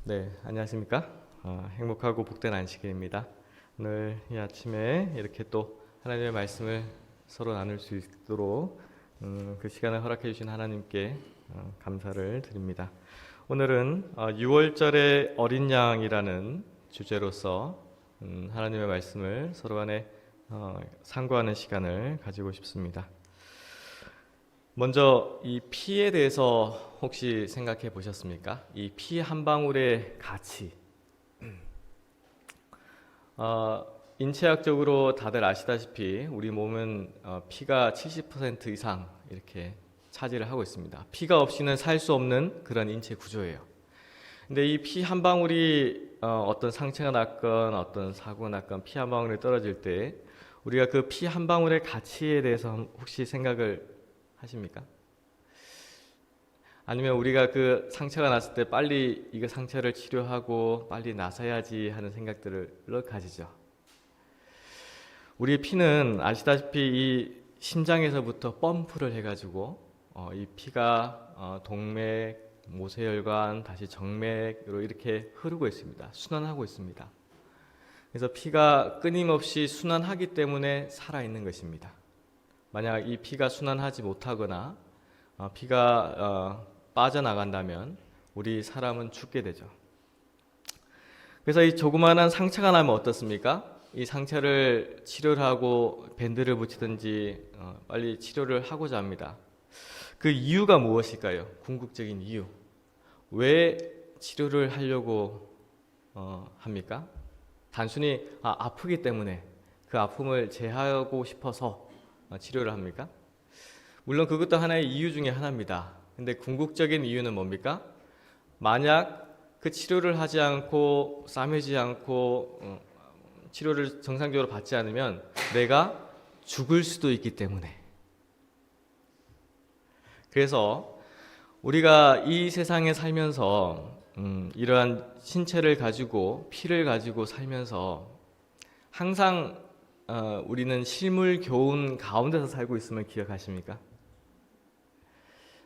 네, 안녕하십니까? 행복하고 복된 안식일입니다. 오늘 이 아침에 이렇게 또 하나님의 말씀을 서로 나눌 수 있도록 그 시간을 허락해 주신 하나님께 감사를 드립니다. 오늘은 6월절의 어린 양이라는 주제로서 하나님의 말씀을 서로 간에 상고하는 시간을 가지고 싶습니다. 먼저 이 피에 대해서 혹시 생각해 보셨습니까? 이 피 한 방울의 가치. 인체학적으로 다들 아시다시피 우리 몸은 피가 70% 이상 이렇게 차지를 하고 있습니다. 피가 없이는 살 수 없는 그런 인체 구조예요. 근데 이 피 한 방울이 어떤 상처가 났건 어떤 사고가 났건 피 한 방울이 떨어질 때 우리가 그 피 한 방울의 가치에 대해서 혹시 생각을 하십니까? 아니면 우리가 그 상처가 났을 때 빨리 이거 상처를 치료하고 빨리 나서야지 하는 생각들을 가지죠. 우리의 피는 아시다시피 이 심장에서부터 펌프를 해가지고 이 피가 동맥, 모세혈관, 다시 정맥으로 이렇게 흐르고 있습니다. 순환하고 있습니다. 그래서 피가 끊임없이 순환하기 때문에 살아있는 것입니다. 만약 이 피가 순환하지 못하거나 피가 빠져나간다면 우리 사람은 죽게 되죠. 그래서 이 조그마한 상처가 나면 어떻습니까? 이 상처를 치료를 하고 밴드를 붙이든지 빨리 치료를 하고자 합니다. 그 이유가 무엇일까요? 궁극적인 이유. 왜 치료를 하려고 합니까? 단순히 아프기 때문에 그 아픔을 제하고 싶어서 치료를 합니까? 물론 그것도 하나의 이유 중에 하나입니다. 근데 궁극적인 이유는 뭡니까? 만약 그 치료를 하지 않고 싸매지 않고 치료를 정상적으로 받지 않으면 내가 죽을 수도 있기 때문에. 그래서 우리가 이 세상에 살면서 이러한 신체를 가지고 피를 가지고 살면서 항상 우리는 실물 교훈 가운데서 살고 있음을 기억하십니까?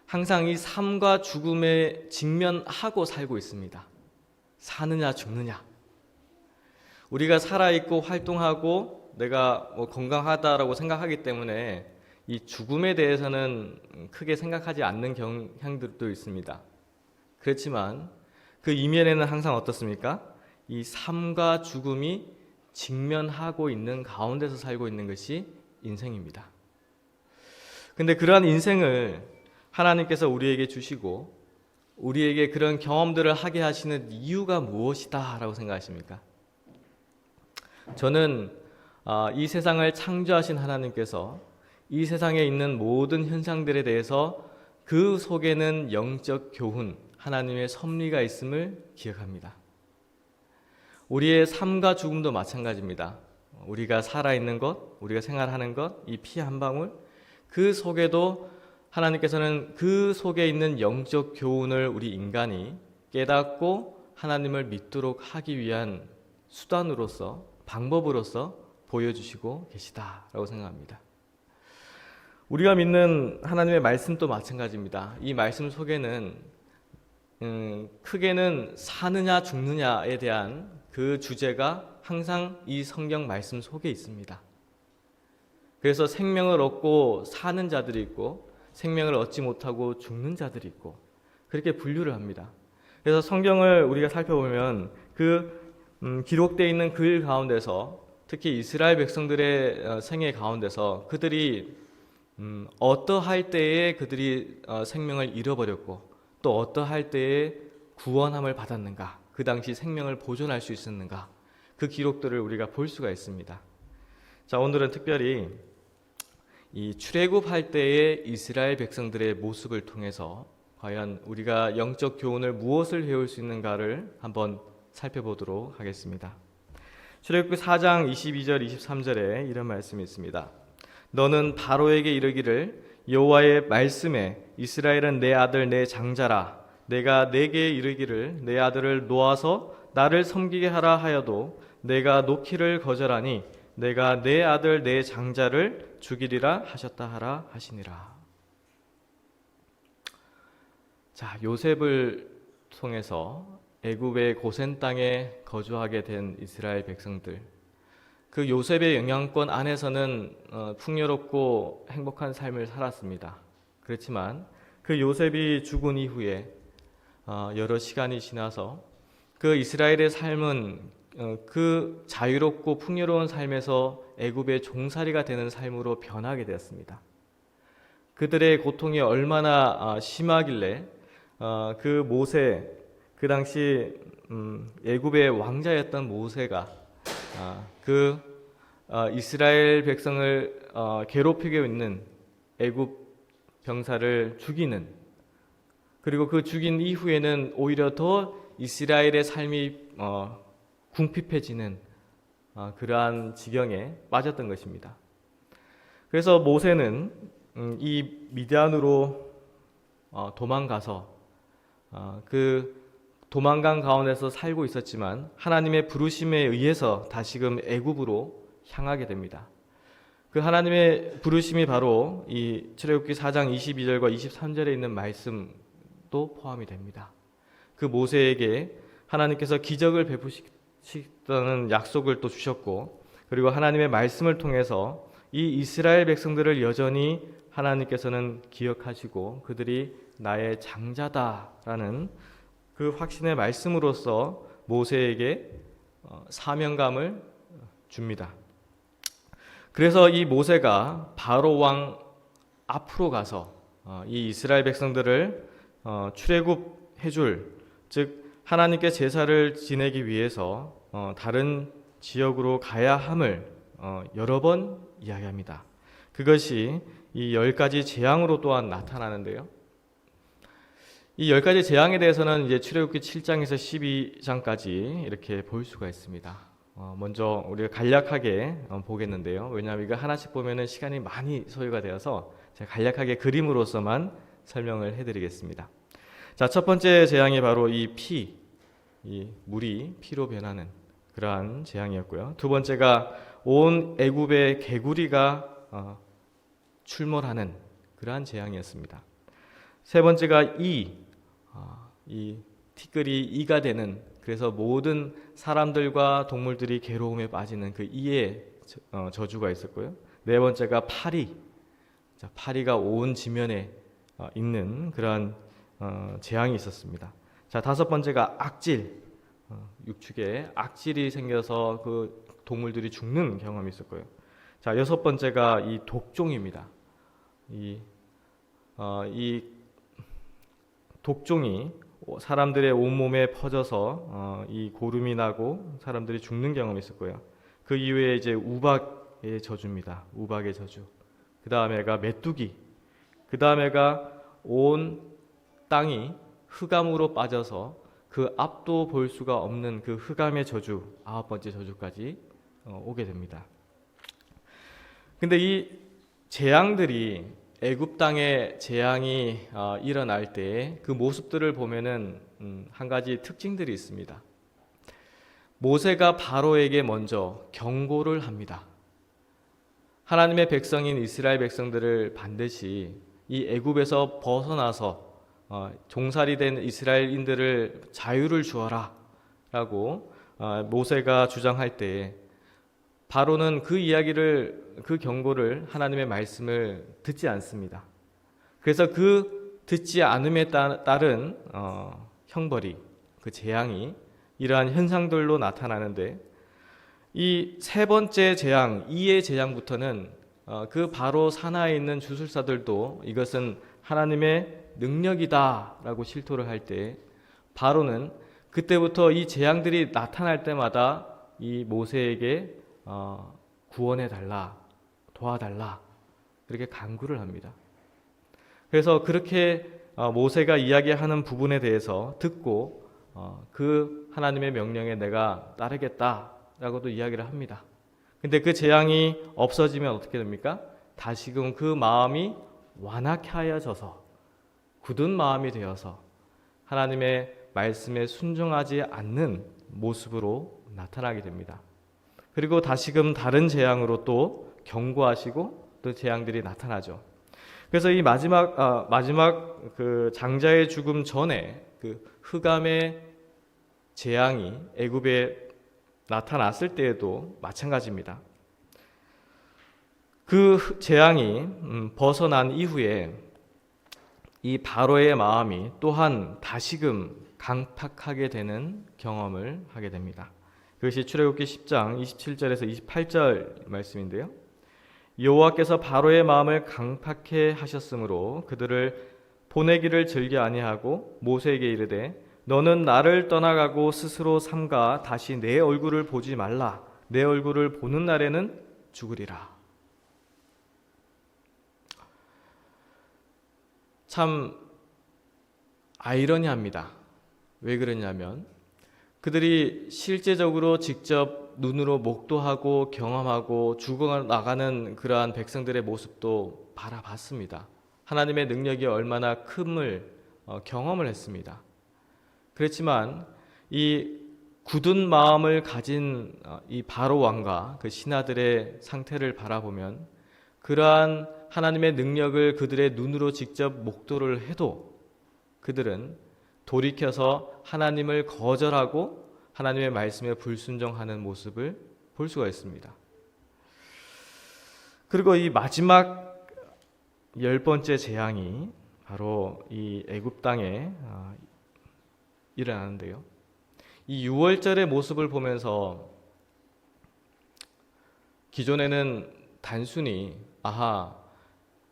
항상 이 삶과 죽음에 직면하고 살고 있습니다. 사느냐 죽느냐. 우리가 살아있고 활동하고 내가 건강하다라고 생각하기 때문에 이 죽음에 대해서는 크게 생각하지 않는 경향들도 있습니다. 그렇지만 그 이면에는 항상 어떻습니까? 이 삶과 죽음이 직면하고 있는 가운데서 살고 있는 것이 인생입니다. 근데 그러한 인생을 하나님께서 우리에게 주시고 우리에게 그런 경험들을 하게 하시는 이유가 무엇이다 라고 생각하십니까? 저는 이 세상을 창조하신 하나님께서 이 세상에 있는 모든 현상들에 대해서 그 속에는 영적 교훈, 하나님의 섭리가 있음을 기억합니다. 우리의 삶과 죽음도 마찬가지입니다. 우리가 살아있는 것, 우리가 생활하는 것, 이 피 한 방울, 그 속에도 하나님께서는 그 속에 있는 영적 교훈을 우리 인간이 깨닫고 하나님을 믿도록 하기 위한 수단으로서, 방법으로서 보여주시고 계시다라고 생각합니다. 우리가 믿는 하나님의 말씀도 마찬가지입니다. 이 말씀 속에는 크게는 사느냐 죽느냐에 대한 그 주제가 항상 이 성경 말씀 속에 있습니다. 그래서 생명을 얻고 사는 자들이 있고 생명을 얻지 못하고 죽는 자들이 있고 그렇게 분류를 합니다. 그래서 성경을 우리가 살펴보면 그 기록되어 있는 글 가운데서 특히 이스라엘 백성들의 생애 가운데서 그들이 어떠할 때에 그들이 생명을 잃어버렸고 또 어떠할 때에 구원함을 받았는가, 그 당시 생명을 보존할 수 있었는가, 그 기록들을 우리가 볼 수가 있습니다. 자, 오늘은 특별히 이 출애굽할 때의 이스라엘 백성들의 모습을 통해서 과연 우리가 영적 교훈을 무엇을 배울 수 있는가를 한번 살펴보도록 하겠습니다. 출애굽기 4장 22절 23절에 이런 말씀이 있습니다. 너는 바로에게 이르기를 여호와의 말씀에 이스라엘은 내 아들 내 장자라. 내가 내게 이르기를 내 아들을 놓아서 나를 섬기게 하라 하여도 내가 놓기를 거절하니 내가 내 아들 내 장자를 죽이리라 하셨다 하라 하시니라. 자, 요셉을 통해서 애굽의 고센 땅에 거주하게 된 이스라엘 백성들, 그 요셉의 영향권 안에서는 풍요롭고 행복한 삶을 살았습니다. 그렇지만 그 요셉이 죽은 이후에 여러 시간이 지나서 그 이스라엘의 삶은 그 자유롭고 풍요로운 삶에서 애굽의 종살이가 되는 삶으로 변하게 되었습니다. 그들의 고통이 얼마나 심하길래 그 모세, 그 당시 애굽의 왕자였던 모세가 그 이스라엘 백성을 괴롭히고 있는 애굽 병사를 죽이는, 그리고 그 죽인 이후에는 오히려 더 이스라엘의 삶이 궁핍해지는 그러한 지경에 빠졌던 것입니다. 그래서 모세는 이 미디안으로 도망가서 그 도망간 가운데서 살고 있었지만 하나님의 부르심에 의해서 다시금 애굽으로 향하게 됩니다. 그 하나님의 부르심이 바로 이 출애굽기 4장 22절과 23절에 있는 말씀도 포함이 됩니다. 그 모세에게 하나님께서 기적을 베푸시다는 약속을 또 주셨고, 그리고 하나님의 말씀을 통해서 이 이스라엘 백성들을 여전히 하나님께서는 기억하시고 그들이 나의 장자다라는 그 확신의 말씀으로써 모세에게 사명감을 줍니다. 그래서 이 모세가 바로 왕 앞으로 가서 이 이스라엘 백성들을 출애굽해줄, 즉 하나님께 제사를 지내기 위해서 다른 지역으로 가야 함을 여러 번 이야기합니다. 그것이 이 10가지 재앙으로 또한 나타나는데요. 이 10가지 재앙에 대해서는 이제 출애굽기 7장에서 12장까지 이렇게 볼 수가 있습니다. 먼저 우리가 간략하게 보겠는데요. 왜냐하면 이거 하나씩 보면은 시간이 많이 소요가 되어서 제가 간략하게 그림으로서만 설명을 해드리겠습니다. 자, 첫 번째 재앙이 바로 이 물이 피로 변하는 그러한 재앙이었고요. 두 번째가 온 애굽의 개구리가 출몰하는 그러한 재앙이었습니다. 세 번째가 이 티끌이 이가 되는, 그래서 모든 사람들과 동물들이 괴로움에 빠지는 그 이의 저주가 있었고요. 네 번째가 파리가 온 지면에 있는 그러한 재앙이 있었습니다. 자, 다섯 번째가 악질, 육축에 악질이 생겨서 그 동물들이 죽는 경험이 있었고요. 자, 여섯 번째가 이 독종입니다. 이 독종이 사람들의 온몸에 퍼져서 이 고름이 나고 사람들이 죽는 경험이 있었고요. 그 이후에 이제 우박의 저주입니다. 우박의 저주. 그 다음에가 메뚜기. 그 다음에가 온 땅이 흑암으로 빠져서 그 앞도 볼 수가 없는 그 흑암의 저주, 아홉 번째 저주까지 오게 됩니다. 근데 이 재앙들이, 애굽 땅에 재앙이 일어날 때 그 모습들을 보면은 한 가지 특징들이 있습니다. 모세가 바로에게 먼저 경고를 합니다. 하나님의 백성인 이스라엘 백성들을 반드시 이 애굽에서 벗어나서 종살이 된 이스라엘인들을 자유를 주어라 라고 모세가 주장할 때 바로는 그 이야기를, 그 경고를, 하나님의 말씀을 듣지 않습니다. 그래서 그 듣지 않음에 따른 형벌이, 그 재앙이 이러한 현상들로 나타나는데, 이 세 번째 재앙, 이의 재앙부터는 그 바로 산하에 있는 주술사들도 이것은 하나님의 능력이다라고 실토를 할 때, 바로는 그때부터 이 재앙들이 나타날 때마다 이 모세에게 구원해 달라, 도와달라, 그렇게 간구를 합니다. 그래서 그렇게 모세가 이야기하는 부분에 대해서 듣고 그 하나님의 명령에 내가 따르겠다라고도 이야기를 합니다. 근데 그 재앙이 없어지면 어떻게 됩니까? 다시금 그 마음이 완악해 하여져서 굳은 마음이 되어서 하나님의 말씀에 순종하지 않는 모습으로 나타나게 됩니다. 그리고 다시금 다른 재앙으로 또 경고하시고 또 재앙들이 나타나죠. 그래서 이 마지막 그 장자의 죽음 전에 그 흑암의 재앙이 애굽에 나타났을 때에도 마찬가지입니다. 그 재앙이 벗어난 이후에 이 바로의 마음이 또한 다시금 강팍하게 되는 경험을 하게 됩니다. 그것이 출애굽기 10장 27절에서 28절 말씀인데요. 여호와께서 바로의 마음을 강팍해 하셨으므로 그들을 보내기를 즐겨 아니하고 모세에게 이르되 너는 나를 떠나가고 스스로 삼가 다시 내 얼굴을 보지 말라. 내 얼굴을 보는 날에는 죽으리라. 참 아이러니합니다. 왜 그러냐면 그들이 실제적으로 직접 눈으로 목도하고 경험하고 죽어나가는 그러한 백성들의 모습도 바라봤습니다. 하나님의 능력이 얼마나 큼을 경험을 했습니다. 그렇지만 이 굳은 마음을 가진 이 바로 왕과 그 신하들의 상태를 바라보면 그러한 하나님의 능력을 그들의 눈으로 직접 목도를 해도 그들은 돌이켜서 하나님을 거절하고 하나님의 말씀에 불순종하는 모습을 볼 수가 있습니다. 그리고 이 마지막 10번째 재앙이 바로 이 애굽 땅에 일어나는데요. 이 6월절의 모습을 보면서 기존에는 단순히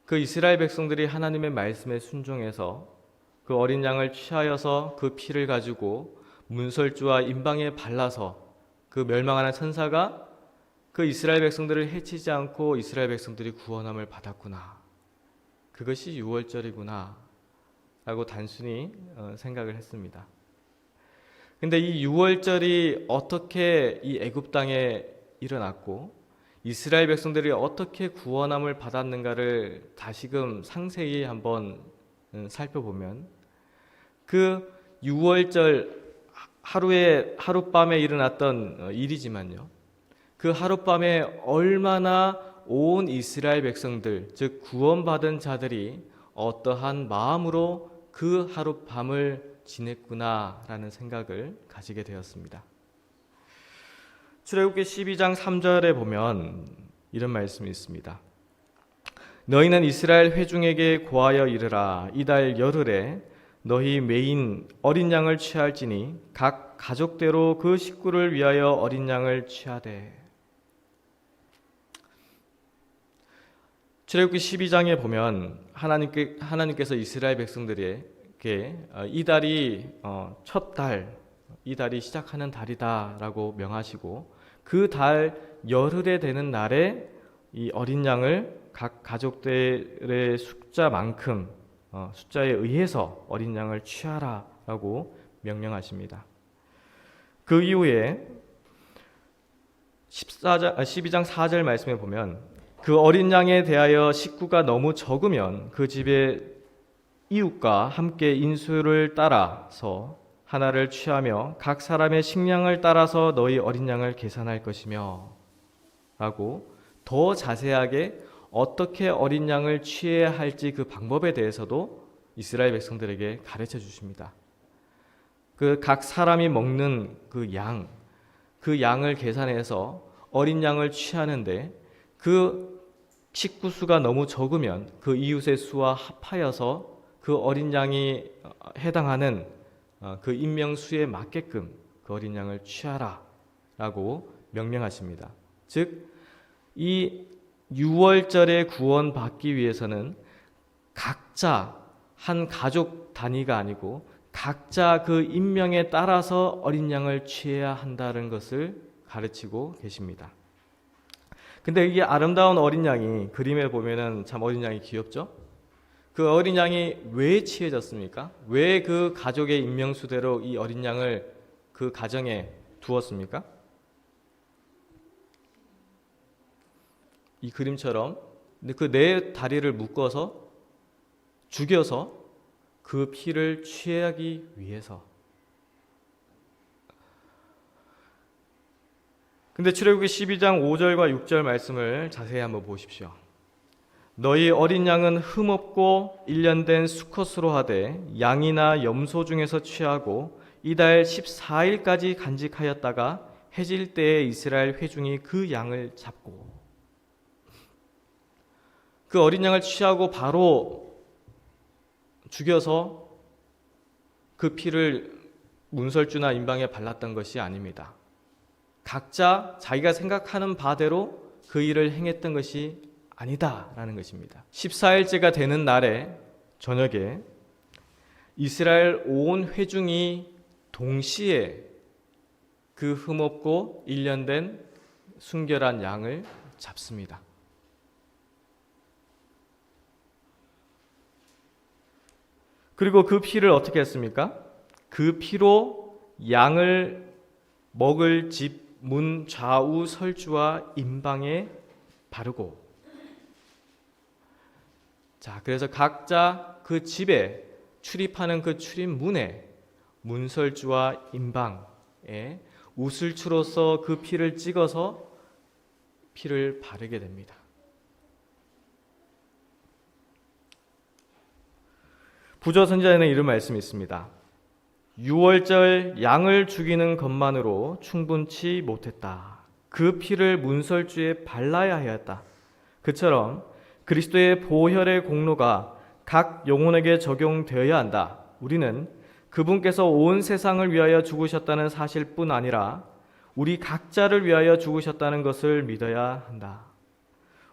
그 이스라엘 백성들이 하나님의 말씀에 순종해서 그 어린 양을 취하여서 그 피를 가지고 문설주와 임방에 발라서 그 멸망하는 천사가 그 이스라엘 백성들을 해치지 않고 이스라엘 백성들이 구원함을 받았구나. 그것이 6월절이구나 라고 단순히 생각을 했습니다. 근데 이 6월절이 어떻게 이 애굽 땅에 일어났고 이스라엘 백성들이 어떻게 구원함을 받았는가를 다시금 상세히 한번 살펴보면 그 6월절 하룻밤에 일어났던 일이지만요. 그 하룻밤에 얼마나 온 이스라엘 백성들, 즉 구원받은 자들이 어떠한 마음으로 그 하룻밤을 지냈구나라는 생각을 가지게 되었습니다. 출애굽기 12장 3절에 보면 이런 말씀이 있습니다. 너희는 이스라엘 회중에게 고하여 이르라. 이달 열흘에 너희 매인 어린 양을 취할지니 각 가족대로 그 식구를 위하여 어린 양을 취하되. 출애굽기 12장에 보면 하나님께서 이스라엘 백성들에게 이 달이 첫 달, 이 달이 시작하는 달이다라고 명하시고 그 달 열흘에 되는 날에 이 어린 양을 각 가족들의 숫자만큼 숫자에 의해서 어린 양을 취하라라고 명령하십니다. 그 이후에 12장 4절 말씀에 보면 그 어린 양에 대하여 식구가 너무 적으면 그 집의 이웃과 함께 인수를 따라서 하나를 취하며 각 사람의 식량을 따라서 너희 어린 양을 계산할 것이며 라고 더 자세하게 어떻게 어린 양을 취해야 할지 그 방법에 대해서도 이스라엘 백성들에게 가르쳐 주십니다. 그 각 사람이 먹는 그 양을 계산해서 어린 양을 취하는데 그 식구 수가 너무 적으면 그 이웃의 수와 합하여서 그 어린 양이 해당하는 그 인명수에 맞게끔 그 어린 양을 취하라라고 명령하십니다. 즉 이 6월절에 구원받기 위해서는 각자 한 가족 단위가 아니고 각자 그 인명에 따라서 어린 양을 취해야 한다는 것을 가르치고 계십니다. 근데 이게 아름다운 어린 양이 그림에 보면은 참 어린 양이 귀엽죠? 그 어린 양이 왜 취해졌습니까? 왜 그 가족의 인명수대로 이 어린 양을 그 가정에 두었습니까? 이 그림처럼 그 네 다리를 묶어서 죽여서 그 피를 취하기 위해서. 근데 출애굽기 12장 5절과 6절 말씀을 자세히 한번 보십시오. 너희 어린 양은 흠없고 일련된 수컷으로 하되 양이나 염소 중에서 취하고 이달 14일까지 간직하였다가 해질 때에 이스라엘 회중이 그 양을 잡고 그 어린 양을 취하고 바로 죽여서 그 피를 문설주나 임방에 발랐던 것이 아닙니다. 각자 자기가 생각하는 바대로 그 일을 행했던 것이 아니다라는 것입니다. 14일째가 되는 날에 저녁에 이스라엘 온 회중이 동시에 그 흠없고 일련된 순결한 양을 잡습니다. 그리고 그 피를 어떻게 했습니까? 그 피로 양을 먹을 집 문 좌우 설주와 임방에 바르고, 자, 그래서 각자 그 집에 출입하는 그 출입문에 문설주와 임방에 우슬추로서 그 피를 찍어서 피를 바르게 됩니다. 부조 선지자에는 이런 말씀이 있습니다. 6월절 양을 죽이는 것만으로 충분치 못했다. 그 피를 문설주에 발라야 하였다. 그처럼 그리스도의 보혈의 공로가 각 영혼에게 적용되어야 한다. 우리는 그분께서 온 세상을 위하여 죽으셨다는 사실뿐 아니라 우리 각자를 위하여 죽으셨다는 것을 믿어야 한다.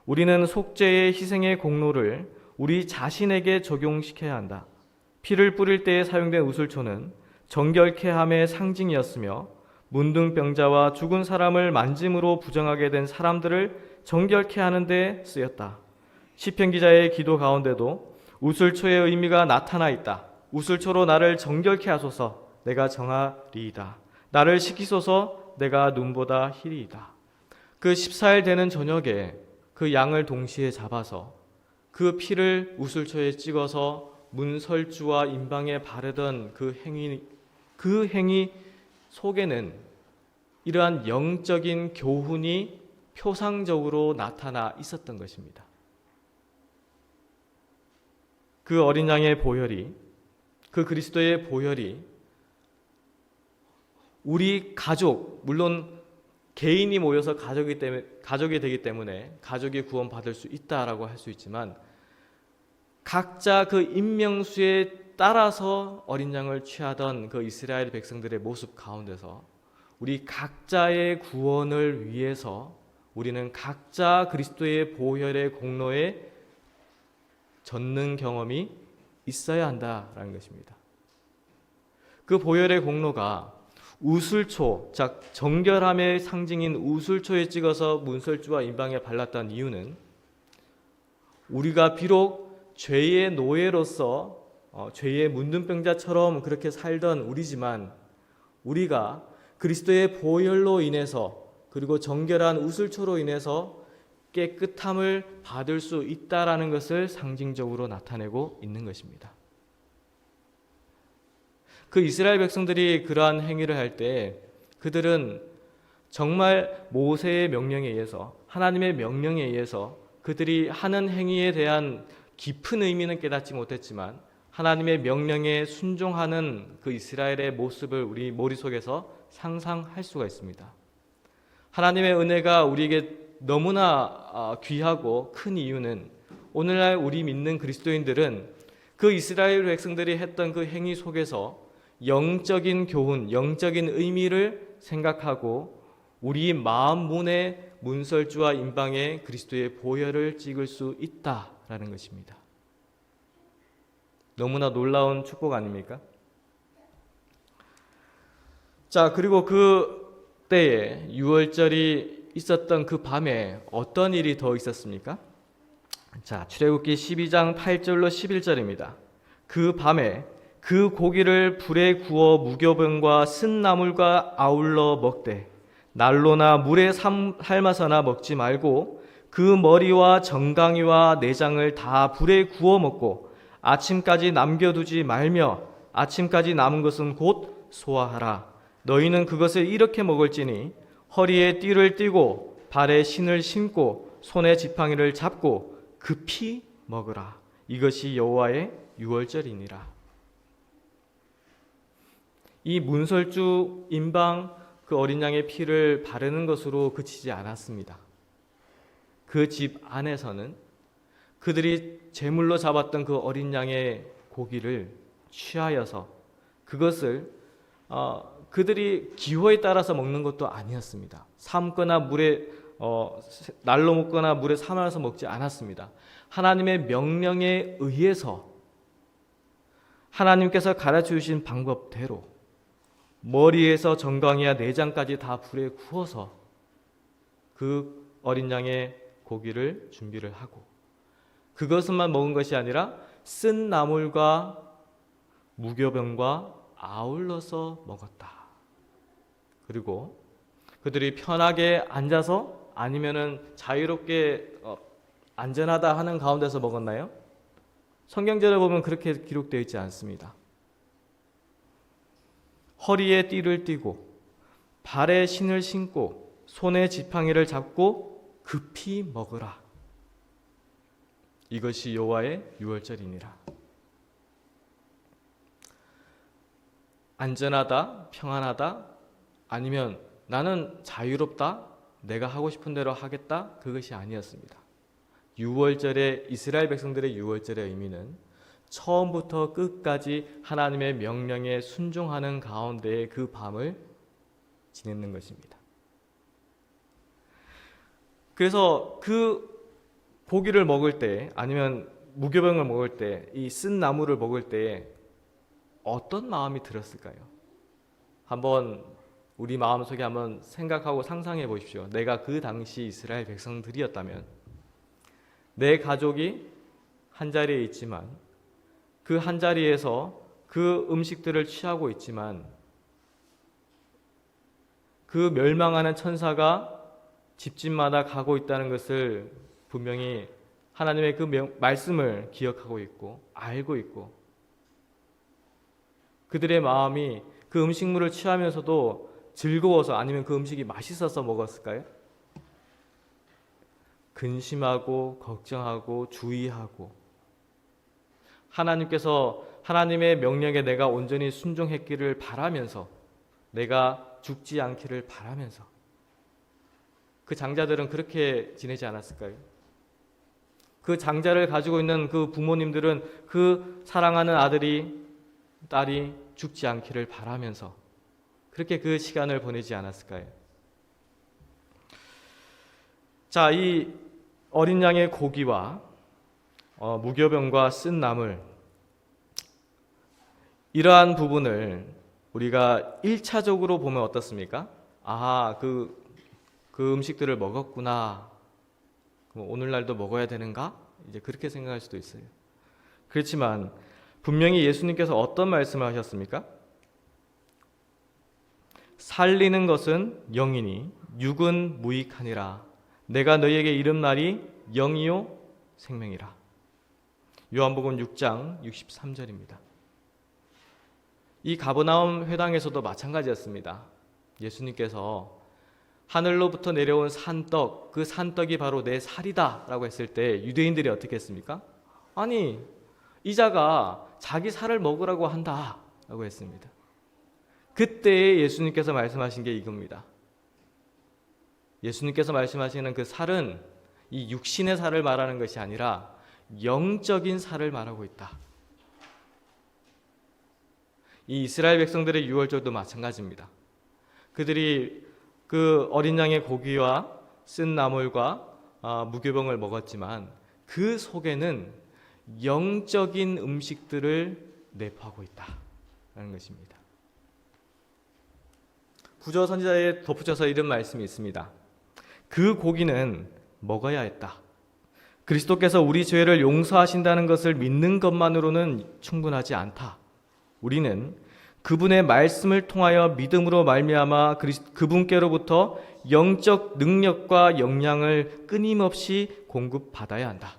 우리는 속죄의 희생의 공로를 우리 자신에게 적용시켜야 한다. 피를 뿌릴 때에 사용된 우슬초는 정결케 함의 상징이었으며 문둥병자와 죽은 사람을 만짐으로 부정하게 된 사람들을 정결케 하는 데 쓰였다. 시편 기자의 기도 가운데도 우슬초의 의미가 나타나 있다. 우슬초로 나를 정결케 하소서. 내가 정하리이다. 나를 씻기소서. 내가 눈보다 희리이다. 그 14일 되는 저녁에 그 양을 동시에 잡아서 그 피를 우슬초에 찍어서 문설주와 임방에 바르던 그 행위 속에는 이러한 영적인 교훈이 표상적으로 나타나 있었던 것입니다. 그 어린 양의 보혈이, 그 그리스도의 보혈이 우리 가족, 물론 개인이 모여서 가족이 되기 때문에 가족이 구원받을 수 있다라고 할 수 있지만, 각자 그 인명수에 따라서 어린 양을 취하던 그 이스라엘 백성들의 모습 가운데서 우리 각자의 구원을 위해서 우리는 각자 그리스도의 보혈의 공로에 젖는 경험이 있어야 한다라는 것입니다. 그 보혈의 공로가 우슬초, 즉 정결함의 상징인 우슬초에 찍어서 문설주와 임방에 발랐던 이유는 우리가 비록 죄의 노예로서 죄의 문둥병자처럼 그렇게 살던 우리지만, 우리가 그리스도의 보혈로 인해서 그리고 정결한 우슬초로 인해서 깨끗함을 받을 수 있다라는 것을 상징적으로 나타내고 있는 것입니다. 그 이스라엘 백성들이 그러한 행위를 할 때 그들은 정말 모세의 명령에 의해서, 하나님의 명령에 의해서 그들이 하는 행위에 대한 깊은 의미는 깨닫지 못했지만 하나님의 명령에 순종하는 그 이스라엘의 모습을 우리 머릿속에서 상상할 수가 있습니다. 하나님의 은혜가 우리에게 너무나 귀하고 큰 이유는 오늘날 우리 믿는 그리스도인들은 그 이스라엘 백성들이 했던 그 행위 속에서 영적인 교훈, 영적인 의미를 생각하고 우리 마음 문에 문설주와 임방에 그리스도의 보혈을 찍을 수 있다라는 것입니다. 너무나 놀라운 축복 아닙니까? 자, 그리고 그 때에 6월절이 있었던 그 밤에 어떤 일이 더 있었습니까? 자, 출애굽기 12장 8절로 11절입니다. 그 밤에 그 고기를 불에 구워 무교병과 쓴 나물과 아울러 먹되 난로나 물에 삶아서나 먹지 말고 그 머리와 정강이와 내장을 다 불에 구워 먹고 아침까지 남겨두지 말며 아침까지 남은 것은 곧 소화하라. 너희는 그것을 이렇게 먹을지니 허리에 띠를 띠고 발에 신을 신고 손에 지팡이를 잡고 급히 먹으라. 이것이 여호와의 유월절이니라. 이 문설주 임방 그 어린 양의 피를 바르는 것으로 그치지 않았습니다. 그 집 안에서는 그들이 제물로 잡았던 그 어린 양의 고기를 취하여서 그것을 그들이 기호에 따라서 먹는 것도 아니었습니다. 삶거나 물에 날로 먹거나 물에 삶아서 먹지 않았습니다. 하나님의 명령에 의해서 하나님께서 가르쳐 주신 방법대로 머리에서 정강이와 내장까지 다 불에 구워서 그 어린 양의 고기를 준비를 하고 그것만 먹은 것이 아니라 쓴 나물과 무교병과 아울러서 먹었다. 그리고 그들이 편하게 앉아서 아니면은 자유롭게 안전하다 하는 가운데서 먹었나요? 성경절에 보면 그렇게 기록되어 있지 않습니다. 허리에 띠를 띠고 발에 신을 신고 손에 지팡이를 잡고 급히 먹으라. 이것이 여호와의 유월절이니라. 안전하다, 평안하다, 아니면 나는 자유롭다, 내가 하고 싶은 대로 하겠다, 그것이 아니었습니다. 유월절의 이스라엘 백성들의 유월절의 의미는 처음부터 끝까지 하나님의 명령에 순종하는 가운데에 그 밤을 지내는 것입니다. 그래서 그 고기를 먹을 때 아니면 무교병을 먹을 때 이 쓴 나물을 먹을 때 어떤 마음이 들었을까요? 한번 우리 마음속에 한번 생각하고 상상해 보십시오. 내가 그 당시 이스라엘 백성들이었다면 내 가족이 한 자리에 있지만 그 한 자리에서 그 음식들을 취하고 있지만 그 멸망하는 천사가 집집마다 가고 있다는 것을 분명히 하나님의 그 말씀을 기억하고 있고 알고 있고 그들의 마음이 그 음식물을 취하면서도 즐거워서 아니면 그 음식이 맛있어서 먹었을까요? 근심하고 걱정하고 주의하고 하나님께서 하나님의 명령에 내가 온전히 순종했기를 바라면서 내가 죽지 않기를 바라면서 그 장자들은 그렇게 지내지 않았을까요? 그 장자를 가지고 있는 그 부모님들은 그 사랑하는 아들이 딸이 죽지 않기를 바라면서 그렇게 그 시간을 보내지 않았을까요? 자, 이 어린 양의 고기와 무교병과 쓴 나물 이러한 부분을 우리가 1차적으로 보면 어떻습니까? 그 음식들을 먹었구나. 그럼 오늘날도 먹어야 되는가? 이제 그렇게 생각할 수도 있어요. 그렇지만 분명히 예수님께서 어떤 말씀을 하셨습니까? 살리는 것은 영이니 육은 무익하니라. 내가 너희에게 이른 말이 영이요 생명이라. 요한복음 6장 63절입니다. 이 가버나움 회당에서도 마찬가지였습니다. 예수님께서 하늘로부터 내려온 산떡, 그 산떡이 바로 내 살이다 라고 했을 때 유대인들이 어떻게 했습니까? 아니, 이 자가 자기 살을 먹으라고 한다 라고 했습니다. 그때 예수님께서 말씀하신 게 이겁니다. 예수님께서 말씀하시는 그 살은 이 육신의 살을 말하는 것이 아니라 영적인 살을 말하고 있다. 이 이스라엘 백성들의 유월절도 마찬가지입니다. 그들이 그 어린 양의 고기와 쓴 나물과 무교병을 먹었지만 그 속에는 영적인 음식들을 내포하고 있다라는 것입니다. 부조 선지자에 덧붙여서 이런 말씀이 있습니다. 그 고기는 먹어야 했다. 그리스도께서 우리 죄를 용서하신다는 것을 믿는 것만으로는 충분하지 않다. 우리는 그분의 말씀을 통하여 믿음으로 말미암아 그분께로부터 영적 능력과 영양을 끊임없이 공급받아야 한다.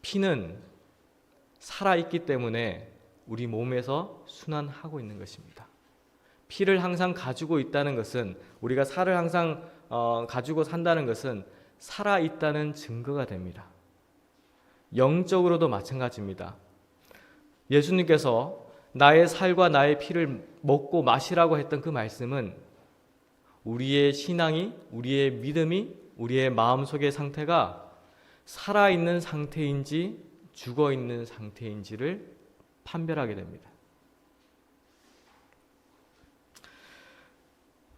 피는 살아있기 때문에 우리 몸에서 순환하고 있는 것입니다. 피를 항상 가지고 있다는 것은 우리가 살을 항상 가지고 산다는 것은 살아있다는 증거가 됩니다. 영적으로도 마찬가지입니다. 예수님께서 나의 살과 나의 피를 먹고 마시라고 했던 그 말씀은 우리의 신앙이, 우리의 믿음이, 우리의 마음속의 상태가 살아있는 상태인지 죽어있는 상태인지를 판별하게 됩니다.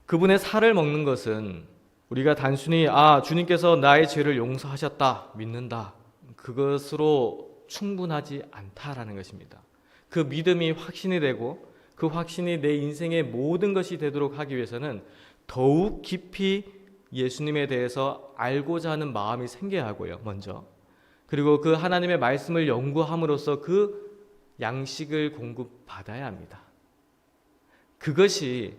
그분의 살을 먹는 것은 우리가 단순히 주님께서 나의 죄를 용서하셨다, 믿는다, 그것으로 충분하지 않다라는 것입니다. 그 믿음이 확신이 되고 그 확신이 내 인생의 모든 것이 되도록 하기 위해서는 더욱 깊이 예수님에 대해서 알고자 하는 마음이 생겨야 하고요, 먼저. 그리고 그 하나님의 말씀을 연구함으로써 그 양식을 공급받아야 합니다. 그것이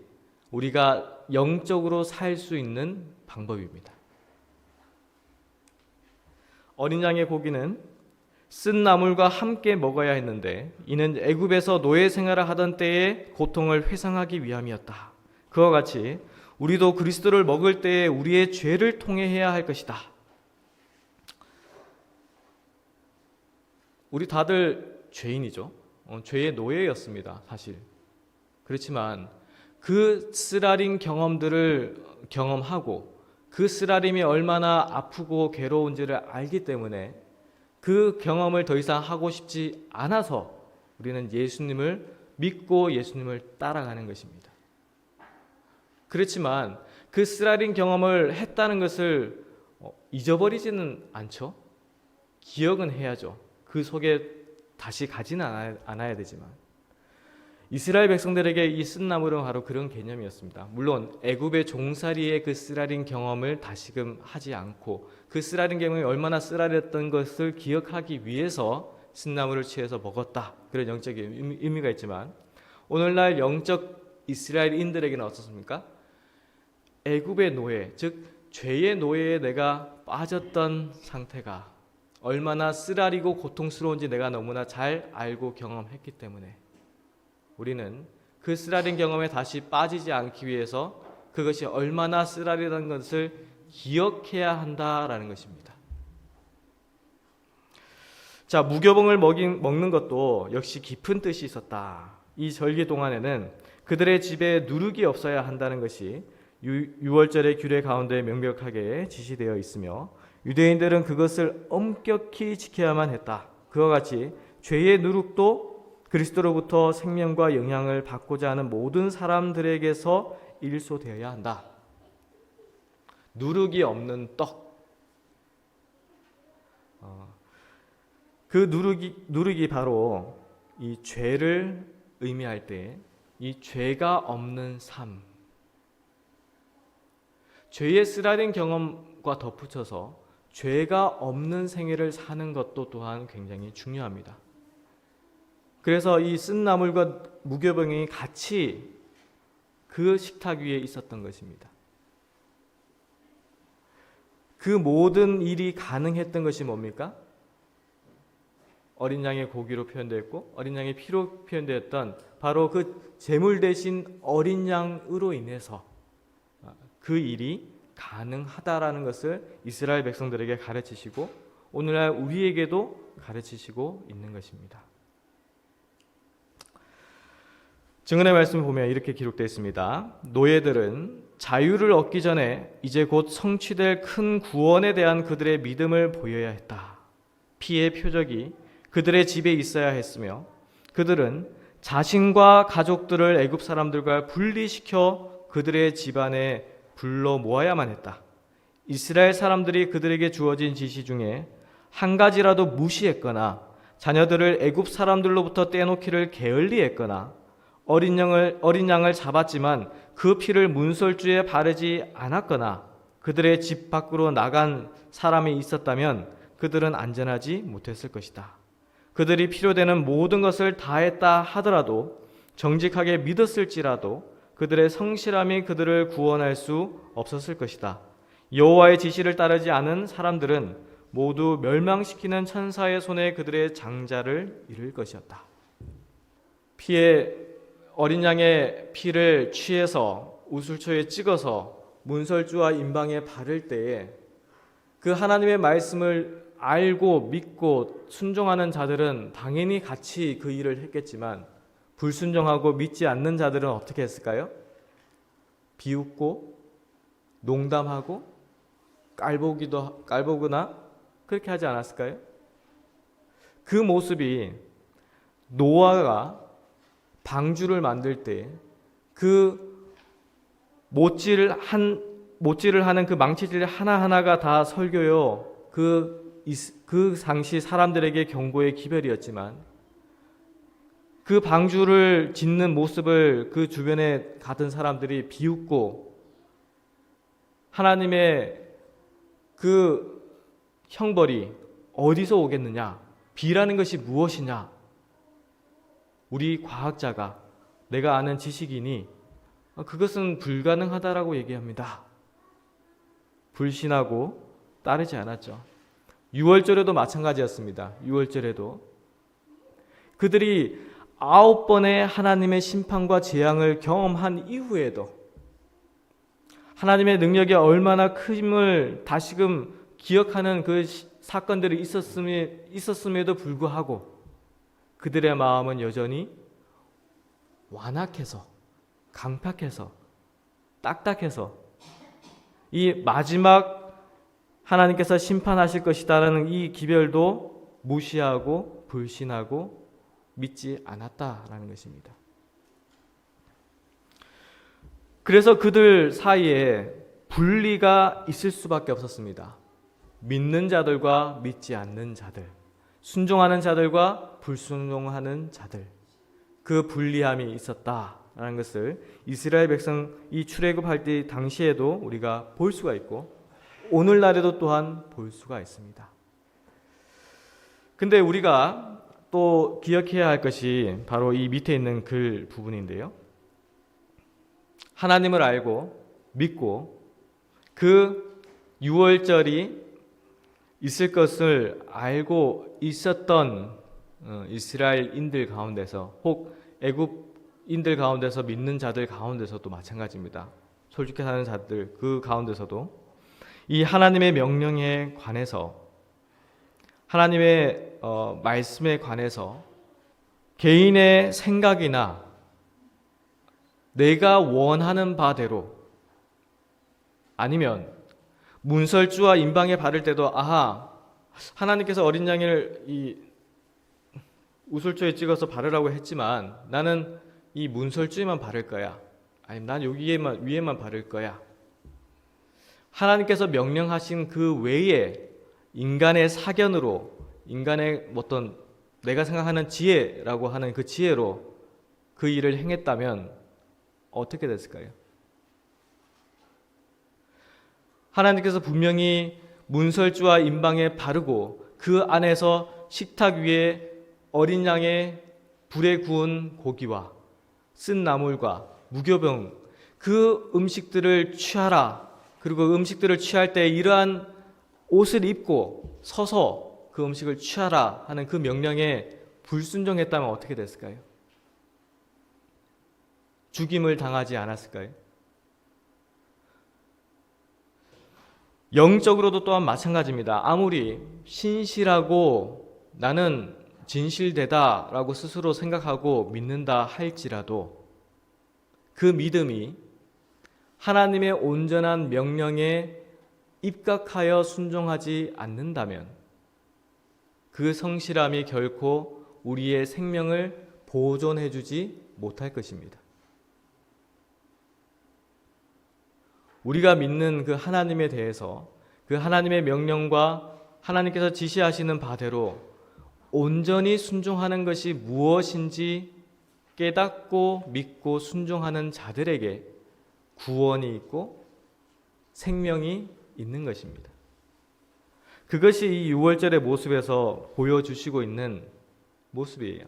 우리가 영적으로 살 수 있는 방법입니다. 어린 양의 고기는 쓴 나물과 함께 먹어야 했는데 이는 애굽에서 노예 생활을 하던 때의 고통을 회상하기 위함이었다. 그와 같이 우리도 그리스도를 먹을 때에 우리의 죄를 통해해야 할 것이다. 우리 다들 죄인이죠. 죄의 노예였습니다, 사실. 그렇지만 그 쓰라린 경험들을 경험하고 그 쓰라림이 얼마나 아프고 괴로운지를 알기 때문에 그 경험을 더 이상 하고 싶지 않아서 우리는 예수님을 믿고 예수님을 따라가는 것입니다. 그렇지만 그 쓰라린 경험을 했다는 것을 잊어버리지는 않죠. 기억은 해야죠. 그 속에 다시 가지는 않아야 되지만 이스라엘 백성들에게 이 쓴 나물은 바로 그런 개념이었습니다. 물론 애굽의 종살이의 그 쓰라린 경험을 다시금 하지 않고 그 쓰라린 경험이 얼마나 쓰라렸던 것을 기억하기 위해서 쓴 나물을 취해서 먹었다, 그런 영적인 의미가 있지만 오늘날 영적 이스라엘인들에게는 어떻습니까? 애굽의 노예, 즉 죄의 노예에 내가 빠졌던 상태가 얼마나 쓰라리고 고통스러운지 내가 너무나 잘 알고 경험했기 때문에 우리는 그 쓰라린 경험에 다시 빠지지 않기 위해서 그것이 얼마나 쓰라리다는 것을 기억해야 한다라는 것입니다. 자, 무교봉을 먹는 것도 역시 깊은 뜻이 있었다. 이 절기 동안에는 그들의 집에 누룩이 없어야 한다는 것이 유월절의 규례 가운데 명백하게 지시되어 있으며 유대인들은 그것을 엄격히 지켜야만 했다. 그와 같이 죄의 누룩도 그리스도로부터 생명과 영향을 받고자 하는 모든 사람들에게서 일소되어야 한다. 누룩이 없는 떡. 그 누룩이 바로 이 죄를 의미할 때 이 죄가 없는 삶. 죄의 쓰라린 경험과 덧붙여서 죄가 없는 생애를 사는 것도 또한 굉장히 중요합니다. 그래서 이 쓴 나물과 무교병이 같이 그 식탁 위에 있었던 것입니다. 그 모든 일이 가능했던 것이 뭡니까? 어린 양의 고기로 표현되었고 어린 양의 피로 표현되었던 바로 그 제물 대신 어린 양으로 인해서 그 일이 가능하다라는 것을 이스라엘 백성들에게 가르치시고 오늘날 우리에게도 가르치시고 있는 것입니다. 증언의 말씀을 보면 이렇게 기록되어 있습니다. 노예들은 자유를 얻기 전에 이제 곧 성취될 큰 구원에 대한 그들의 믿음을 보여야 했다. 피의 표적이 그들의 집에 있어야 했으며 그들은 자신과 가족들을 애굽 사람들과 분리시켜 그들의 집안에 불러 모아야만 했다. 이스라엘 사람들이 그들에게 주어진 지시 중에 한 가지라도 무시했거나 자녀들을 애굽 사람들로부터 떼놓기를 게을리했거나 어린 양을 잡았지만 그 피를 문설주에 바르지 않았거나 그들의 집 밖으로 나간 사람이 있었다면 그들은 안전하지 못했을 것이다. 그들이 필요되는 모든 것을 다했다 하더라도 정직하게 믿었을지라도 그들의 성실함이 그들을 구원할 수 없었을 것이다. 여호와의 지시를 따르지 않은 사람들은 모두 멸망시키는 천사의 손에 그들의 장자를 잃을 것이었다. 어린 양의 피를 취해서 우슬초에 찍어서 문설주와 임방에 바를 때에 그 하나님의 말씀을 알고 믿고 순종하는 자들은 당연히 같이 그 일을 했겠지만 불순종하고 믿지 않는 자들은 어떻게 했을까요? 비웃고 농담하고 깔보거나 그렇게 하지 않았을까요? 그 모습이 노아가 방주를 만들 때 그 못질을 하는 그 망치질 하나하나가 다 설교요. 그 당시 사람들에게 경고의 기별이었지만 그 방주를 짓는 모습을 그 주변에 가던 사람들이 비웃고 하나님의 그 형벌이 어디서 오겠느냐? 비라는 것이 무엇이냐? 우리 과학자가 내가 아는 지식이니 그것은 불가능하다라고 얘기합니다. 불신하고 따르지 않았죠. 유월절에도 마찬가지였습니다. 유월절에도 그들이 9번의 하나님의 심판과 재앙을 경험한 이후에도 하나님의 능력이 얼마나 크임을 다시금 기억하는 그 사건들이 있었음에도 불구하고 그들의 마음은 여전히 완악해서 강팍해서 딱딱해서 이 마지막 하나님께서 심판하실 것이다라는 이 기별도 무시하고 불신하고 믿지 않았다라는 것입니다. 그래서 그들 사이에 분리가 있을 수밖에 없었습니다. 믿는 자들과 믿지 않는 자들, 순종하는 자들과 불순종하는 자들, 그 분리함이 있었다라는 것을 이스라엘 백성이 출애굽할 때 당시에도 우리가 볼 수가 있고 오늘날에도 또한 볼 수가 있습니다. 근데 우리가 또 기억해야 할 것이 바로 이 밑에 있는 글 부분인데요. 하나님을 알고 믿고 그 유월절이 있을 것을 알고 있었던 이스라엘인들 가운데서 혹 애굽인들 가운데서 믿는 자들 가운데서도 마찬가지입니다. 솔직히 사는 자들 그 가운데서도 이 하나님의 명령에 관해서 하나님의 말씀에 관해서 개인의 생각이나 내가 원하는 바대로 아니면 문설주와 임방에 바를 때도 하나님께서 어린 양을 이 우슬초에 찍어서 바르라고 했지만 나는 이 문설주에만 바를 거야. 아니면 난 여기에만 위에만 바를 거야. 하나님께서 명령하신 그 외에 인간의 사견으로 인간의 어떤 내가 생각하는 지혜라고 하는 그 지혜로 그 일을 행했다면 어떻게 됐을까요? 하나님께서 분명히 문설주와 임방에 바르고 그 안에서 식탁 위에 어린 양의 불에 구운 고기와 쓴 나물과 무교병 그 음식들을 취하라. 그리고 그 음식들을 취할 때 이러한 옷을 입고 서서 그 음식을 취하라 하는 그 명령에 불순종했다면 어떻게 됐을까요? 죽임을 당하지 않았을까요? 영적으로도 또한 마찬가지입니다. 아무리 신실하고 나는 진실되다라고 스스로 생각하고 믿는다 할지라도 그 믿음이 하나님의 온전한 명령에 입각하여 순종하지 않는다면 그 성실함이 결코 우리의 생명을 보존해주지 못할 것입니다. 우리가 믿는 그 하나님에 대해서 그 하나님의 명령과 하나님께서 지시하시는 바대로 온전히 순종하는 것이 무엇인지 깨닫고 믿고 순종하는 자들에게 구원이 있고 생명이 있는 것입니다. 그것이 이 유월절의 모습에서 보여주시고 있는 모습이에요.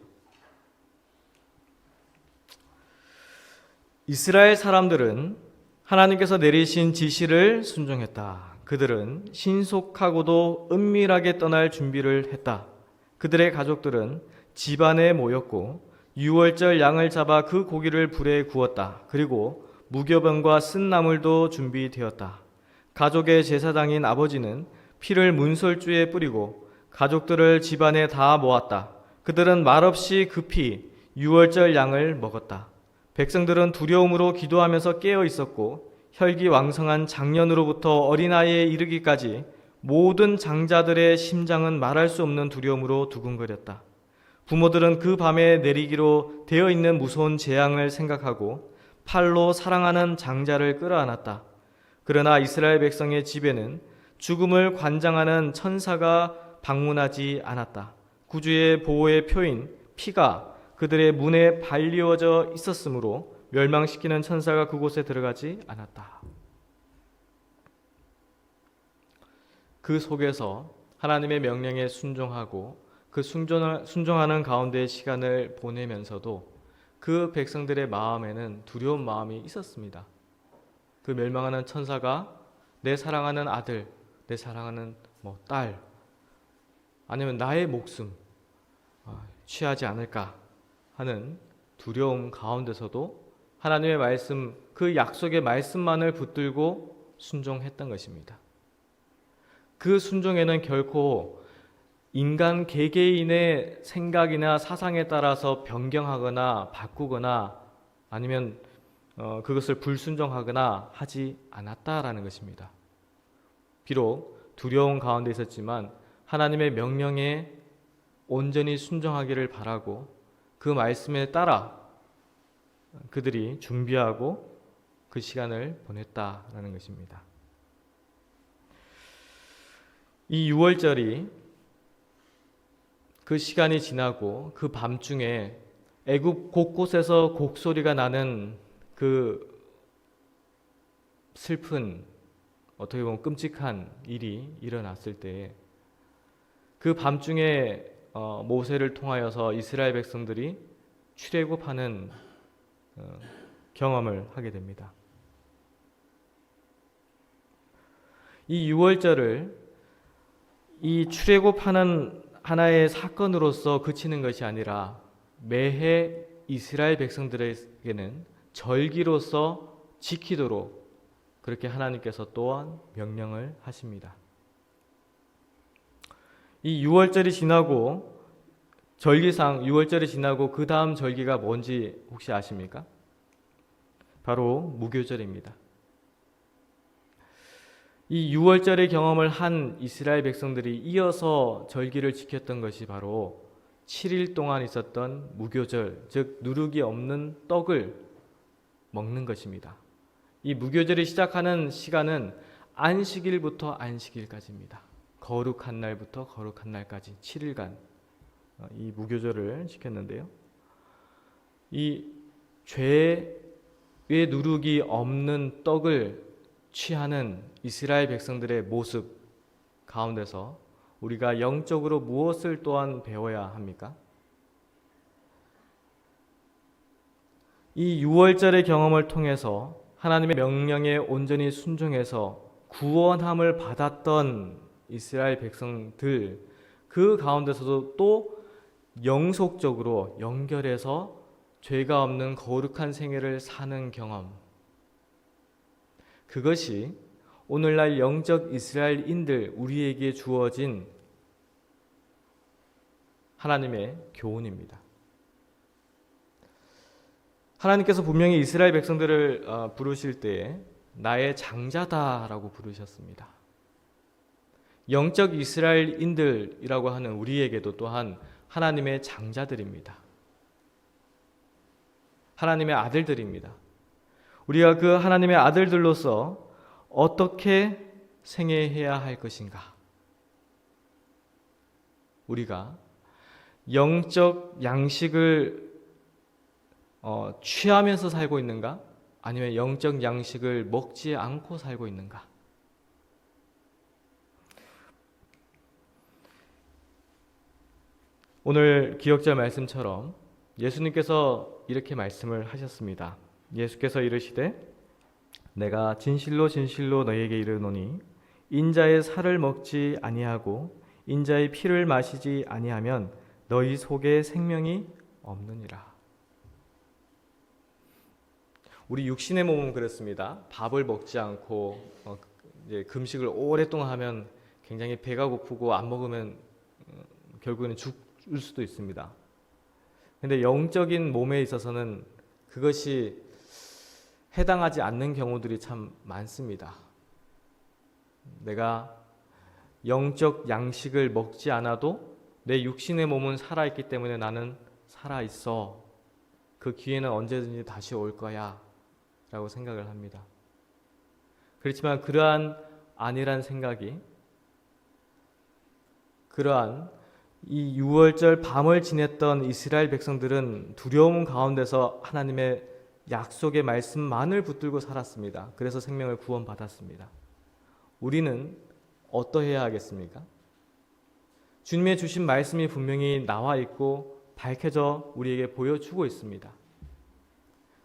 이스라엘 사람들은 하나님께서 내리신 지시를 순종했다. 그들은 신속하고도 은밀하게 떠날 준비를 했다. 그들의 가족들은 집안에 모였고 유월절 양을 잡아 그 고기를 불에 구웠다. 그리고 무교병과 쓴 나물도 준비되었다. 가족의 제사장인 아버지는 피를 문설주에 뿌리고 가족들을 집안에 다 모았다. 그들은 말없이 급히 유월절 양을 먹었다. 백성들은 두려움으로 기도하면서 깨어 있었고 혈기왕성한 장년으로부터 어린아이에 이르기까지 모든 장자들의 심장은 말할 수 없는 두려움으로 두근거렸다. 부모들은 그 밤에 내리기로 되어 있는 무서운 재앙을 생각하고 팔로 사랑하는 장자를 끌어안았다. 그러나 이스라엘 백성의 집에는 죽음을 관장하는 천사가 방문하지 않았다. 구주의 보호의 표인 피가 그들의 문에 발리워져 있었으므로 멸망시키는 천사가 그곳에 들어가지 않았다. 그 속에서 하나님의 명령에 순종하고 그 순종하는 가운데 시간을 보내면서도 그 백성들의 마음에는 두려운 마음이 있었습니다. 그 멸망하는 천사가 내 사랑하는 아들, 내 사랑하는 딸, 아니면 나의 목숨 취하지 않을까 하는 두려움 가운데서도 하나님의 말씀, 그 약속의 말씀만을 붙들고 순종했던 것입니다. 그 순종에는 결코 인간 개개인의 생각이나 사상에 따라서 변경하거나 바꾸거나 아니면 그것을 불순종하거나 하지 않았다라는 것입니다. 비록 두려움 가운데 있었지만 하나님의 명령에 온전히 순종하기를 바라고 그 말씀에 따라 그들이 준비하고 그 시간을 보냈다라는 것입니다. 이 유월절이 그 시간이 지나고 그 밤중에 애굽 곳곳에서 곡소리가 나는 그 슬픈, 어떻게 보면 끔찍한 일이 일어났을 때 그 밤중에 모세를 통하여서 이스라엘 백성들이 출애굽하는 경험을 하게 됩니다. 이 유월절을 이 출애굽하는 하나의 사건으로서 그치는 것이 아니라 매해 이스라엘 백성들에게는 절기로서 지키도록 그렇게 하나님께서 또한 명령을 하십니다. 이 유월절이 지나고 절기상 유월절이 지나고 그 다음 절기가 뭔지 혹시 아십니까? 바로 무교절입니다. 이 유월절의 경험을 한 이스라엘 백성들이 이어서 절기를 지켰던 것이 바로 7일 동안 있었던 무교절, 즉 누룩이 없는 떡을 먹는 것입니다. 이 무교절이 시작하는 시간은 안식일부터 안식일까지입니다. 거룩한 날부터 거룩한 날까지 7일간 이 무교절을 지켰는데요. 이 죄의 누룩이 없는 떡을 취하는 이스라엘 백성들의 모습 가운데서 우리가 영적으로 무엇을 또한 배워야 합니까? 이 유월절의 경험을 통해서 하나님의 명령에 온전히 순종해서 구원함을 받았던 이스라엘 백성들, 그 가운데서도 또 영속적으로 연결해서 죄가 없는 거룩한 생애를 사는 경험, 그것이 오늘날 영적 이스라엘인들 우리에게 주어진 하나님의 교훈입니다. 하나님께서 분명히 이스라엘 백성들을 부르실 때에 나의 장자다라고 부르셨습니다. 영적 이스라엘인들이라고 하는 우리에게도 또한 하나님의 장자들입니다. 하나님의 아들들입니다. 우리가 그 하나님의 아들들로서 어떻게 생애해야 할 것인가? 우리가 영적 양식을 취하면서 살고 있는가? 아니면 영적 양식을 먹지 않고 살고 있는가? 오늘 기억자 말씀처럼 예수님께서 이렇게 말씀을 하셨습니다. 예수께서 이르시되 내가 진실로 진실로 너희에게 이르노니 인자의 살을 먹지 아니하고 인자의 피를 마시지 아니하면 너희 속에 생명이 없느니라. 우리 육신의 몸은 그렇습니다. 밥을 먹지 않고 금식을 오랫동안 하면 굉장히 배가 고프고 안 먹으면 결국에는 죽을 수도 있습니다. 근데 영적인 몸에 있어서는 그것이 해당하지 않는 경우들이 참 많습니다. 내가 영적 양식을 먹지 않아도 내 육신의 몸은 살아있기 때문에 나는 살아있어. 그 기회는 언제든지 다시 올 거야 라고 생각을 합니다. 그렇지만 그러한 안일한 생각이 그러한 이 6월절 밤을 지냈던 이스라엘 백성들은 두려움 가운데서 하나님의 약속의 말씀만을 붙들고 살았습니다. 그래서 생명을 구원받았습니다. 우리는 어떠해야 하겠습니까? 주님의 주신 말씀이 분명히 나와 있고 밝혀져 우리에게 보여주고 있습니다.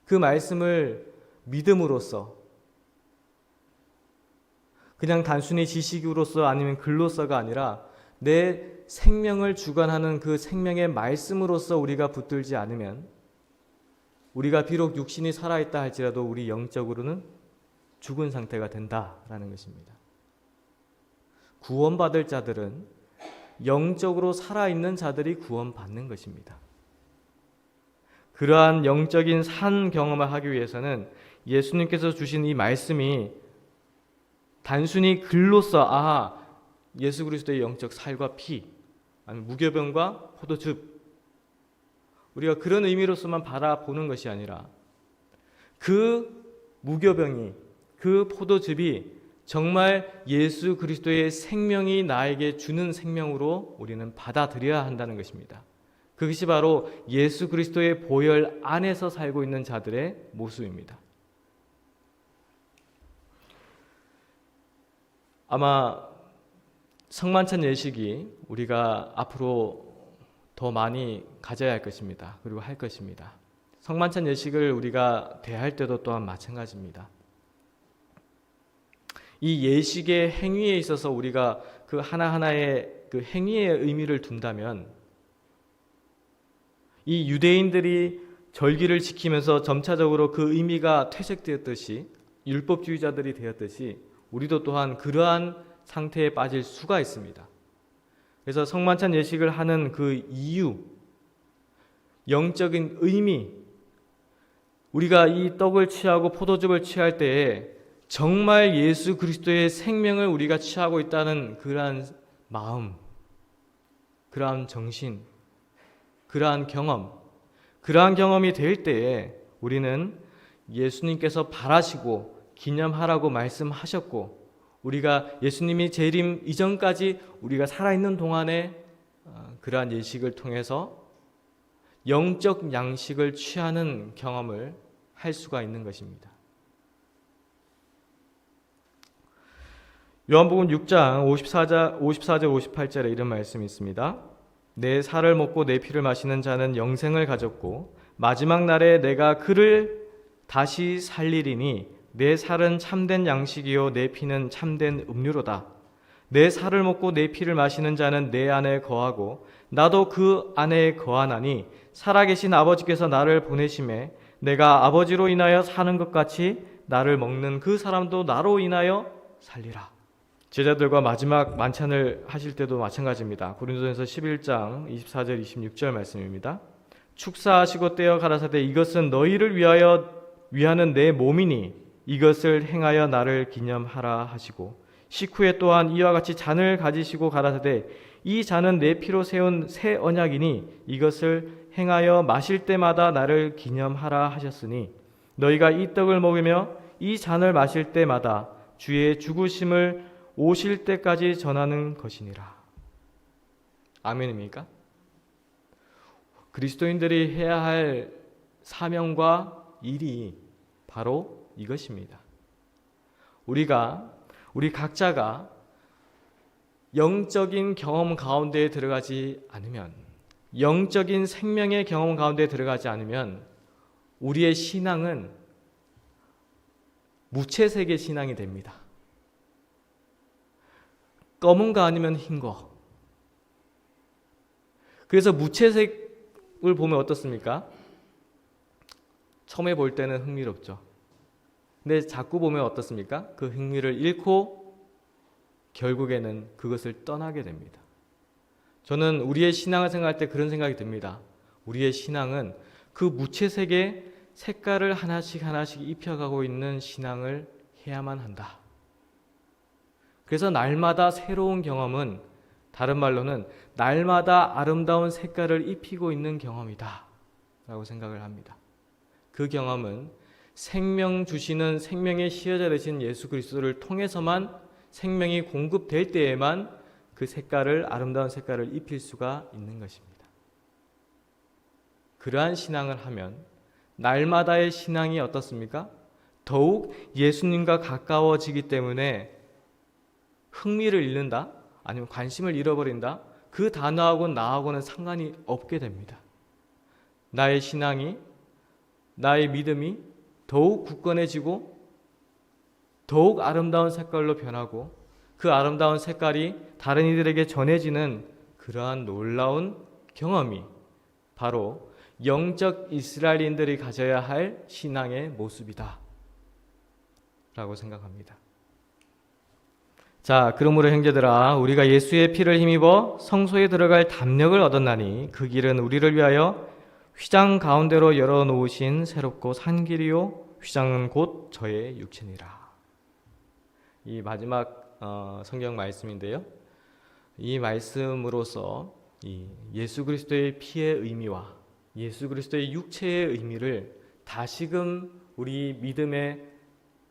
그 말씀을 믿음으로써 그냥 단순히 지식으로서 아니면 글로서가 아니라 내 생명을 주관하는 그 생명의 말씀으로서 우리가 붙들지 않으면 우리가 비록 육신이 살아있다 할지라도 우리 영적으로는 죽은 상태가 된다라는 것입니다. 구원받을 자들은 영적으로 살아있는 자들이 구원받는 것입니다. 그러한 영적인 산 경험을 하기 위해서는 예수님께서 주신 이 말씀이 단순히 글로서 예수 그리스도의 영적 살과 피, 아니면 무교병과 포도즙, 우리가 그런 의미로서만 바라보는 것이 아니라 그 무교병이, 그 포도즙이 정말 예수 그리스도의 생명이 나에게 주는 생명으로 우리는 받아들여야 한다는 것입니다. 그것이 바로 예수 그리스도의 보혈 안에서 살고 있는 자들의 모습입니다. 아마 성만찬 예식이 우리가 앞으로 더 많이 가져야 할 것입니다. 그리고 할 것입니다. 성만찬 예식을 우리가 대할 때도 또한 마찬가지입니다. 이 예식의 행위에 있어서 우리가 그 하나하나의 그 행위의 의미를 둔다면 이 유대인들이 절기를 지키면서 점차적으로 그 의미가 퇴색되었듯이 율법주의자들이 되었듯이 우리도 또한 그러한 상태에 빠질 수가 있습니다. 그래서 성만찬 예식을 하는 그 이유, 영적인 의미, 우리가 이 떡을 취하고 포도즙을 취할 때에 정말 예수 그리스도의 생명을 우리가 취하고 있다는 그러한 마음, 그러한 정신, 그러한 경험이 될 때에 우리는 예수님께서 바라시고 기념하라고 말씀하셨고 우리가 예수님이 재림 이전까지 우리가 살아있는 동안에 그러한 예식을 통해서 영적 양식을 취하는 경험을 할 수가 있는 것입니다. 요한복음 6장 54절 58절에 이런 말씀이 있습니다. 내 살을 먹고 내 피를 마시는 자는 영생을 가졌고 마지막 날에 내가 그를 다시 살리리니 내 살은 참된 양식이요 내 피는 참된 음료로다. 내 살을 먹고 내 피를 마시는 자는 내 안에 거하고 나도 그 안에 거하나니 살아계신 아버지께서 나를 보내심에 내가 아버지로 인하여 사는 것 같이 나를 먹는 그 사람도 나로 인하여 살리라. 제자들과 마지막 만찬을 하실 때도 마찬가지입니다. 고린도전서 11장 24절 26절 말씀입니다. 축사하시고 떼어 가라사대 이것은 너희를 위하는 내 몸이니 이것을 행하여 나를 기념하라 하시고 식후에 또한 이와 같이 잔을 가지시고 가라사대 이 잔은 내 피로 세운 새 언약이니 이것을 행하여 마실 때마다 나를 기념하라 하셨으니 너희가 이 떡을 먹으며 이 잔을 마실 때마다 주의 죽으심을 오실 때까지 전하는 것이니라. 아멘입니까? 그리스도인들이 해야 할 사명과 일이 바로 이것입니다. 우리 각자가 영적인 경험 가운데에 들어가지 않으면, 영적인 생명의 경험 가운데에 들어가지 않으면 우리의 신앙은 무채색의 신앙이 됩니다. 검은 거 아니면 흰 거. 그래서 무채색을 보면 어떻습니까? 처음에 볼 때는 흥미롭죠. 근데 자꾸 보면 어떻습니까? 그 흥미를 잃고 결국에는 그것을 떠나게 됩니다. 저는 우리의 신앙을 생각할 때 그런 생각이 듭니다. 우리의 신앙은 그 무채색의 색깔을 하나씩 하나씩 입혀가고 있는 신앙을 해야만 한다. 그래서 날마다 새로운 경험은, 다른 말로는 날마다 아름다운 색깔을 입히고 있는 경험이다 라고 생각을 합니다. 그 경험은 생명 주시는 생명의 시여자 되신 예수 그리스도를 통해서만, 생명이 공급될 때에만 그 색깔을, 아름다운 색깔을 입힐 수가 있는 것입니다. 그러한 신앙을 하면 날마다의 신앙이 어떻습니까? 더욱 예수님과 가까워지기 때문에 흥미를 잃는다, 아니면 관심을 잃어버린다, 그 단어하고는 나하고는 상관이 없게 됩니다. 나의 신앙이, 나의 믿음이 더욱 굳건해지고 더욱 아름다운 색깔로 변하고, 그 아름다운 색깔이 다른 이들에게 전해지는 그러한 놀라운 경험이 바로 영적 이스라엘인들이 가져야 할 신앙의 모습이다 라고 생각합니다. 자, 그러므로 형제들아, 우리가 예수의 피를 힘입어 성소에 들어갈 담력을 얻었나니 그 길은 우리를 위하여 휘장 가운데로 열어놓으신 새롭고 산 길이요 휘장은 곧 저의 육체니라. 이 마지막 성경 말씀인데요, 이 말씀으로서 이 예수 그리스도의 피의 의미와 예수 그리스도의 육체의 의미를 다시금 우리 믿음의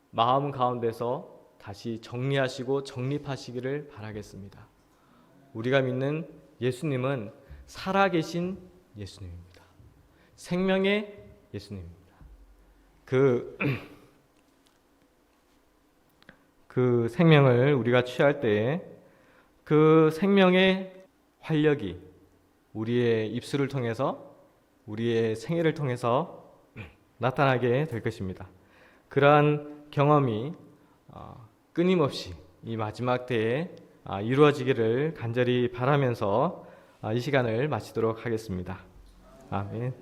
마음 가운데서 다시 정리하시고 정립하시기를 바라겠습니다. 우리가 믿는 예수님은 살아계신 예수님입니다. 생명의 예수님입니다. 그 생명을 우리가 취할 때에 그 생명의 활력이 우리의 입술을 통해서, 우리의 생애를 통해서 나타나게 될 것입니다. 그러한 경험이 끊임없이 이 마지막 때에 이루어지기를 간절히 바라면서 이 시간을 마치도록 하겠습니다. 아멘.